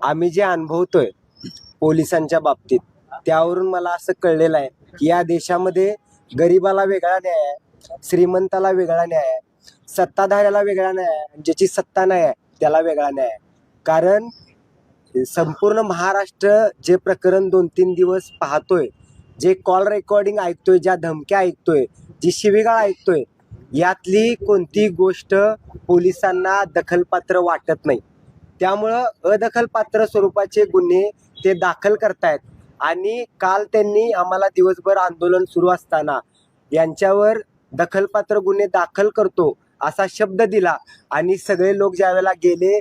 आम्ही जे अनुभवतोय पोलिसांच्या बाबतीत, त्यावरून मला असं कळलेलं आहे की या देशामध्ये गरिबाला वेगळा न्याय आहे, श्रीमंताला वेगळा न्याय आहे, सत्ताधाऱ्याला वेगळा न्याय आहे, ज्याची सत्ता नाही आहे त्याला वेगळा न्याय आहे. कारण संपूर्ण महाराष्ट्र जे प्रकरण 2-3 दिवस पाहतोय, जे कॉल रेकॉर्डिंग ऐकतोय, ज्या धमक्या ऐकतोय, जी शिवीगाळ ऐकतोय, यातली कोणती गोष्ट पोलिसांना दखलपात्र वाटत नाही. त्यामुळं अदखलपात्र स्वरूपाचे गुन्हे ते दाखल करतायत. आणि काल त्यांनी आम्हाला दिवसभर आंदोलन सुरू असताना यांच्यावर दखलपात्र गुन्हे दाखल करतो असा शब्द दिला. आणि सगळे लोक ज्यावेळेला गेले,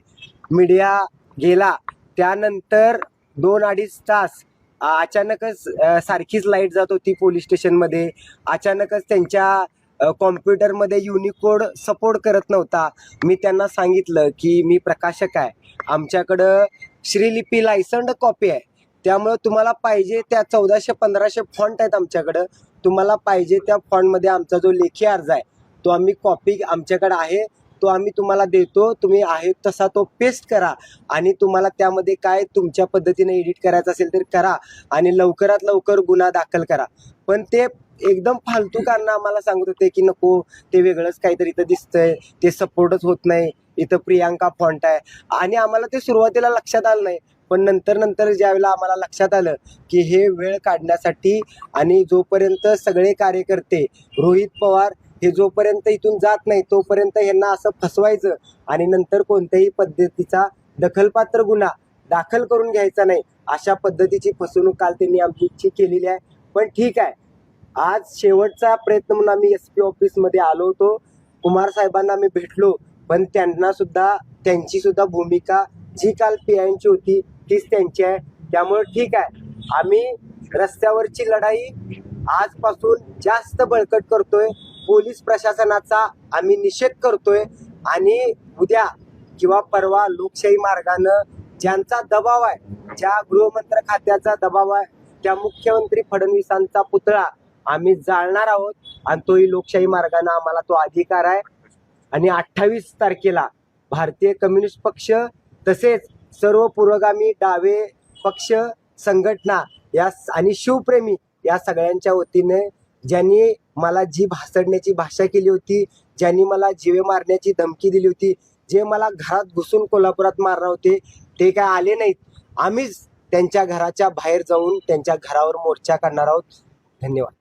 मीडिया गेला, त्यानंतर 2-2.5 तास अचानकच सारखीच लाईट जात होती पोलीस स्टेशनमध्ये. अचानकच त्यांच्या कॉम्प्युटरमध्ये युनिकोड सपोर्ट करत नव्हता. मी त्यांना सांगितलं की मी प्रकाशक आहे, आमच्याकडं श्रीलिपी लायसन्ड कॉपी आहे, त्यामुळं तुम्हाला पाहिजे त्या 1400-1500 फॉन्ट आहेत आमच्याकडं, तुम्हाला पाहिजे त्या फॉन्टमध्ये आमचा जो लेखी अर्ज आहे तो आम्ही कॉपी आमच्याकडे आहे तो आम्ही तुम्हाला देतो, तुम्ही आहे तसा तो पेस्ट करा आणि तुम्हाला त्यामध्ये काय तुमच्या पद्धतीने एडिट करायचं असेल तर करा आणि लवकरात लवकर गुन्हा दाखल करा. पण ते एकदम फालतू कारण आम्हाला सांगत होते की नको, ते वेगळंच काहीतरी इथं दिसतंय, ते सपोर्टच होत नाही, इथं प्रियांका फॉन्ट आहे. आणि आम्हाला ते सुरुवातीला लक्षात आलं नाही, पण नंतर ज्यावेळेला आम्हाला लक्षात आलं की हे वेळ काढण्यासाठी आणि जोपर्यंत सगळे कार्यकर्ते, रोहित पवार हे जोपर्यंत इथून जात नाही तोपर्यंत ह्यांना असं फसवायचं आणि नंतर कोणत्याही पद्धतीचा दखलपात्र गुन्हा दाखल करून घ्यायचा नाही, अशा पद्धतीची फसवणूक काल त्यांनी आमची केलेली आहे. पण ठीक आहे, आज शेवटचा प्रयत्न म्हणून आम्ही SP ऑफिसमध्ये आलो होतो, कुमार साहेबांना आम्ही भेटलो, पण त्यांना सुद्धा त्यांची सुद्धा भूमिका जी काल PIची होती तीच त्यांची आहे. त्यामुळे ठीक आहे, आम्ही रस्त्यावरची लढाई आजपासून जास्त बळकट करतोय, पोलीस प्रशासनाचा आम्ही निषेध करतोय आणि उद्या किंवा परवा लोकशाही मार्गानं ज्यांचा दबाव आहे, ज्या गृहमंत्री खात्याचा दबाव आहे, त्या मुख्यमंत्री फडणवीसांचा पुतळा आम्ही जाळणार आहोत आणि तोही लोकशाही मार्गाने आम्हाला तो अधिकार आहे. आणि 28 तारखेला भारतीय कम्युनिस्ट पक्ष तसेच सर्व पुरोगामी डावे पक्ष संघटना या आणि शिवप्रेमी या सगळ्यांच्या वतीने ज्यांनी मला जी भासडण्याची भाषा केली होती, ज्यांनी मला जीवे मारण्याची धमकी दिली होती, जे मला घरात घुसून कोल्हापुरात मारणार होते, ते काय आले नाहीत. आम्हीच त्यांच्या घराच्या बाहेर जाऊन त्यांच्या घरावर मोर्चा काढणार आहोत. धन्यवाद.